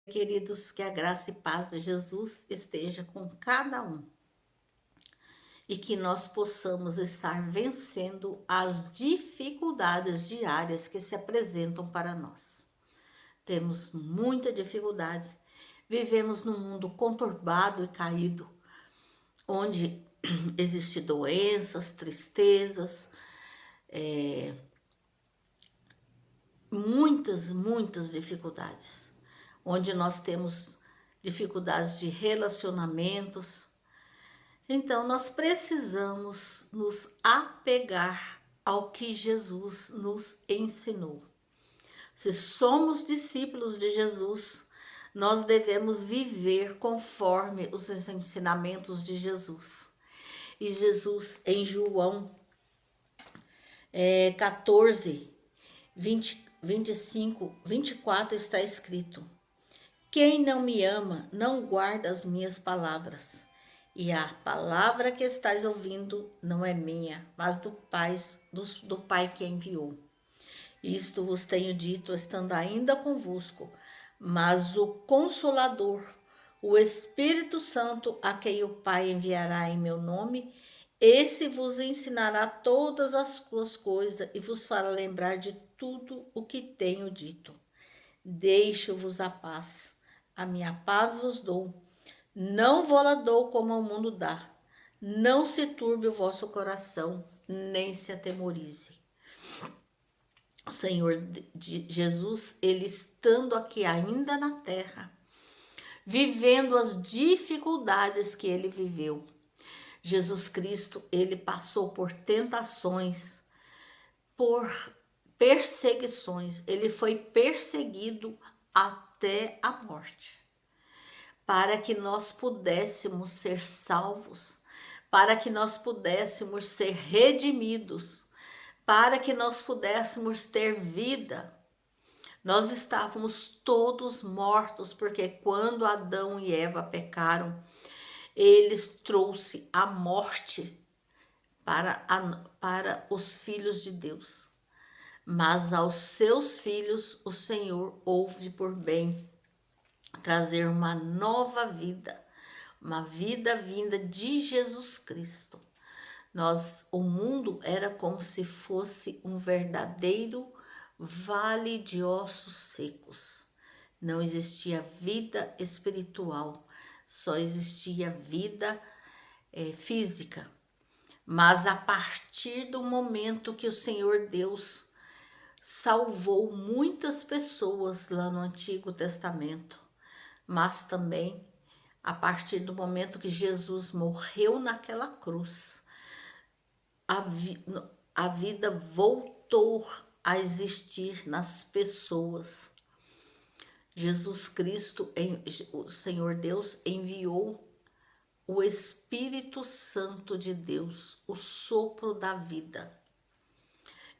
Queridos, que a graça e paz de Jesus esteja com cada um e que nós possamos estar vencendo as dificuldades diárias que se apresentam para nós. Temos muitas dificuldades, vivemos num mundo conturbado e caído, onde existem doenças, tristezas, muitas dificuldades, onde nós temos dificuldades de relacionamentos. Então, nós precisamos nos apegar ao que Jesus nos ensinou. Se somos discípulos de Jesus, nós devemos viver conforme os ensinamentos de Jesus. E Jesus, em João 14, 25, 24, está escrito: Quem não me ama, não guarda as minhas palavras. E a palavra que estás ouvindo não é minha, mas do Pai que enviou. Isto vos tenho dito, estando ainda convosco, mas o Consolador, o Espírito Santo, a quem o Pai enviará em meu nome, esse vos ensinará todas as suas coisas e vos fará lembrar de tudo o que tenho dito. Deixo-vos a paz, a minha paz vos dou. Não vou-la dou como o mundo dá. Não se turbe o vosso coração, nem se atemorize. O Senhor Jesus, ele estando aqui ainda na terra, vivendo as dificuldades que ele viveu. Jesus Cristo, ele passou por tentações, por perseguições. Ele foi perseguido até a morte, para que nós pudéssemos ser salvos, para que nós pudéssemos ser redimidos, para que nós pudéssemos ter vida. Nós estávamos todos mortos, porque quando Adão e Eva pecaram, eles trouxeram a morte para os filhos de Deus. Mas aos seus filhos o Senhor houve por bem trazer uma nova vida, uma vida vinda de Jesus Cristo. O mundo era como se fosse um verdadeiro vale de ossos secos. Não existia vida espiritual, só existia vida física. Mas a partir do momento que o Senhor Deus salvou muitas pessoas lá no Antigo Testamento, mas também a partir do momento que Jesus morreu naquela cruz, a vida voltou a existir nas pessoas. Jesus Cristo, o Senhor Deus, enviou o Espírito Santo de Deus, o sopro da vida.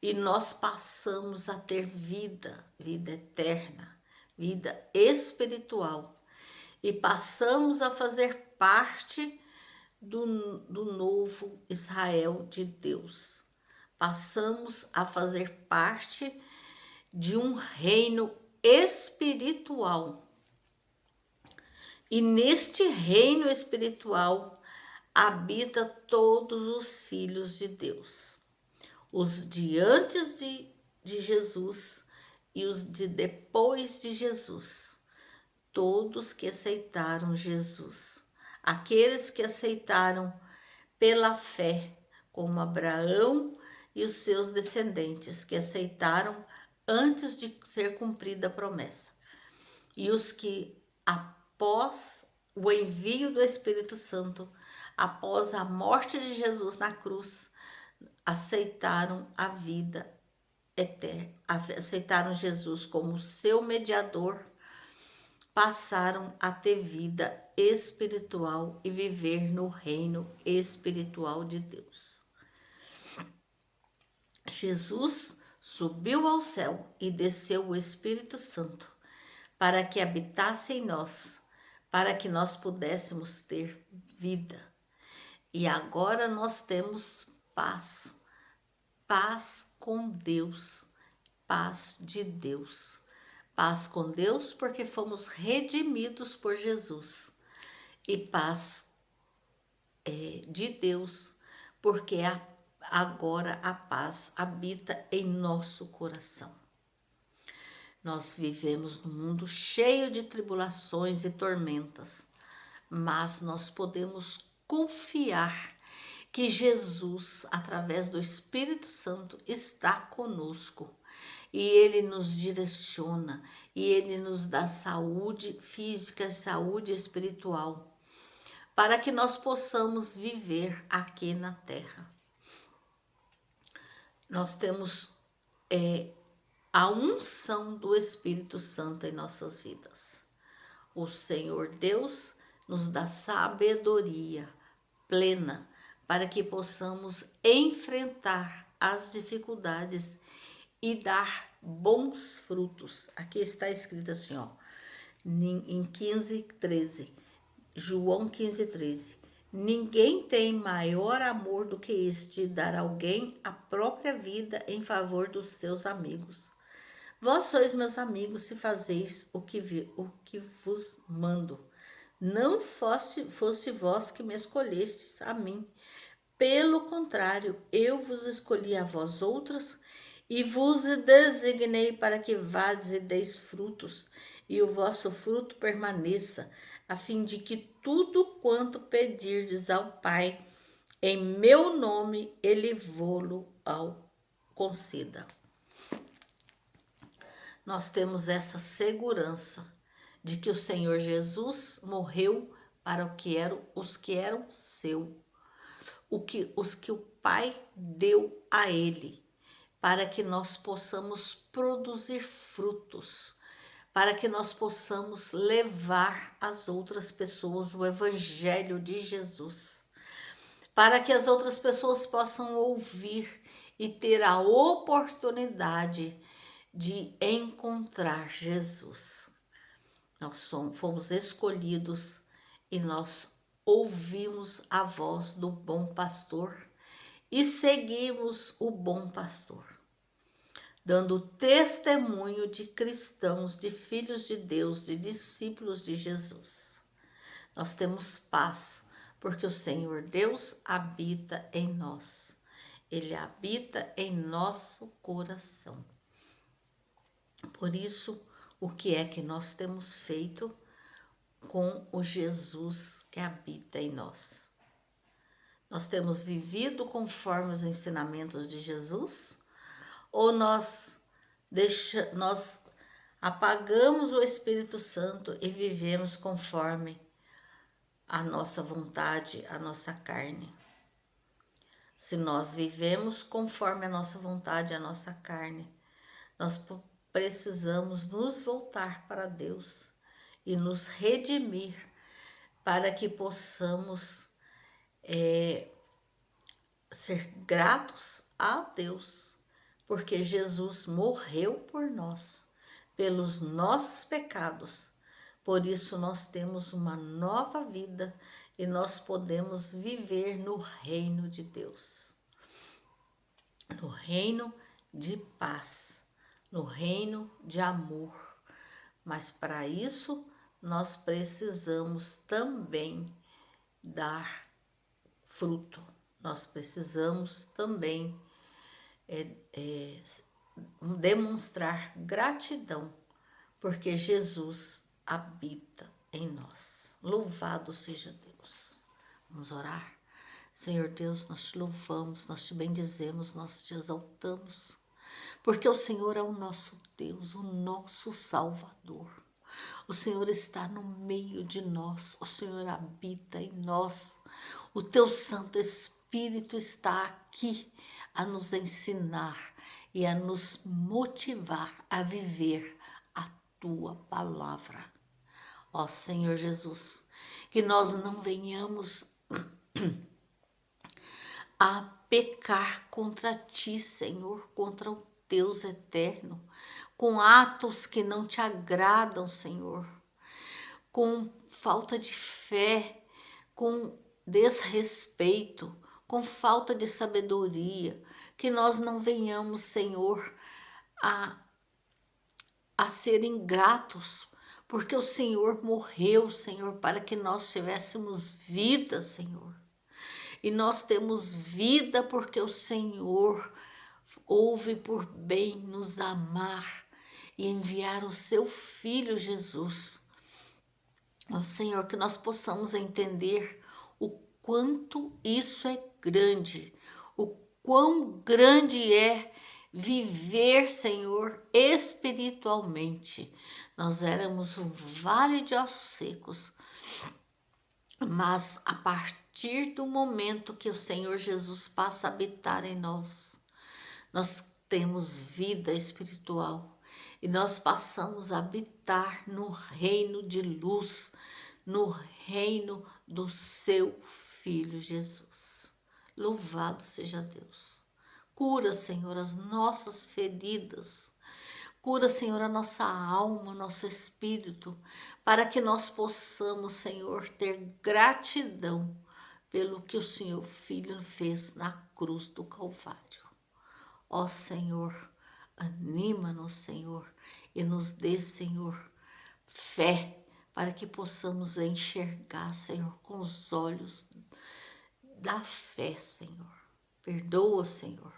E nós passamos a ter vida eterna, vida espiritual. E passamos a fazer parte do novo Israel de Deus. Passamos a fazer parte de um reino espiritual. E neste reino espiritual habita todos os filhos de Deus. Os de antes de Jesus e os de depois de Jesus. Todos que aceitaram Jesus. Aqueles que aceitaram pela fé, como Abraão e os seus descendentes, que aceitaram antes de ser cumprida a promessa. E os que, após o envio do Espírito Santo, após a morte de Jesus na cruz, aceitaram a vida eterna, aceitaram Jesus como seu mediador, passaram a ter vida espiritual e viver no reino espiritual de Deus. Jesus subiu ao céu e desceu o Espírito Santo para que habitasse em nós, para que nós pudéssemos ter vida. E agora nós temos paz, paz com Deus, paz de Deus, Paz com Deus, porque fomos redimidos por Jesus. E paz de Deus, porque agora a paz habita em nosso coração. Nós vivemos num mundo cheio de tribulações e tormentas, mas nós podemos confiar que Jesus, através do Espírito Santo, está conosco e Ele nos direciona e Ele nos dá saúde física e saúde espiritual para que nós possamos viver aqui na terra. Nós temos a unção do Espírito Santo em nossas vidas. O Senhor Deus nos dá sabedoria plena para que possamos enfrentar as dificuldades e dar bons frutos. Aqui está escrito assim, ó, em 15:13, João 15:13. Ninguém tem maior amor do que este, dar a alguém a própria vida em favor dos seus amigos. Vós sois meus amigos se fazeis o que vos mando. Não foste vós que me escolhestes a mim. Pelo contrário, eu vos escolhi a vós outros e vos designei para que vades e deis frutos, e o vosso fruto permaneça, a fim de que tudo quanto pedirdes ao Pai, em meu nome, Ele vô-lo conceda. Nós temos essa segurança de que o Senhor Jesus morreu para os que eram seu, os que o Pai deu a Ele, para que nós possamos produzir frutos, para que nós possamos levar às outras pessoas o Evangelho de Jesus, para que as outras pessoas possam ouvir e ter a oportunidade de encontrar Jesus. Nós fomos escolhidos e nós ouvimos a voz do bom pastor e seguimos o bom pastor, dando testemunho de cristãos, de filhos de Deus, de discípulos de Jesus. Nós temos paz, porque o Senhor Deus habita em nós. Ele habita em nosso coração. Por isso, o que é que nós temos feito com o Jesus que habita em nós? Nós temos vivido conforme os ensinamentos de Jesus? Ou nós apagamos o Espírito Santo e vivemos conforme a nossa vontade, a nossa carne? Se nós vivemos conforme a nossa vontade, a nossa carne, nós precisamos nos voltar para Deus e nos redimir para que possamos ser gratos a Deus, porque Jesus morreu por nós, pelos nossos pecados. Por isso nós temos uma nova vida e nós podemos viver no reino de Deus, no reino de paz, no reino de amor. Mas para isso nós precisamos também dar fruto. Nós precisamos também demonstrar gratidão, porque Jesus habita em nós. Louvado seja Deus. Vamos orar? Senhor Deus, nós te louvamos, nós te bendizemos, nós te exaltamos, porque o Senhor é o nosso Deus, o nosso Salvador. O Senhor está no meio de nós, o Senhor habita em nós. O teu Santo Espírito está aqui a nos ensinar e a nos motivar a viver a tua palavra. Ó Senhor Jesus, que nós não venhamos a pecar contra ti, Senhor, contra o Deus eterno, com atos que não te agradam, Senhor, com falta de fé, com desrespeito, com falta de sabedoria, que nós não venhamos, Senhor, a a serem gratos, porque o Senhor morreu, Senhor, para que nós tivéssemos vida, Senhor. E nós temos vida porque o Senhor houve por bem nos amar e enviar o seu Filho Jesus. Ó Senhor, que nós possamos entender o quanto isso é grande, o quão grande é viver, Senhor, espiritualmente. Nós éramos um vale de ossos secos, mas a partir do momento que o Senhor Jesus passa a habitar em nós, nós temos vida espiritual e nós passamos a habitar no reino de luz, no reino do seu Filho Jesus. Louvado seja Deus. Cura, Senhor, as nossas feridas. Cura, Senhor, a nossa alma, nosso espírito, para que nós possamos, Senhor, ter gratidão pelo que o Senhor Filho fez na cruz do Calvário. Ó Senhor, anima-nos, Senhor, e nos dê, Senhor, fé, para que possamos enxergar, Senhor, com os olhos da fé, Senhor. Perdoa, Senhor,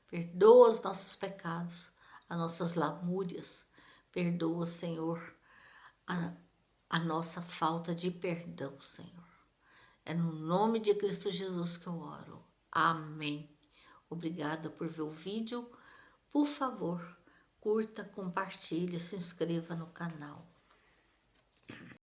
perdoa os nossos pecados, as nossas lamúrias, perdoa, Senhor, a nossa falta de perdão, Senhor. É no nome de Cristo Jesus que eu oro. Amém. Obrigada por ver o vídeo. Por favor, curta, compartilhe, se inscreva no canal.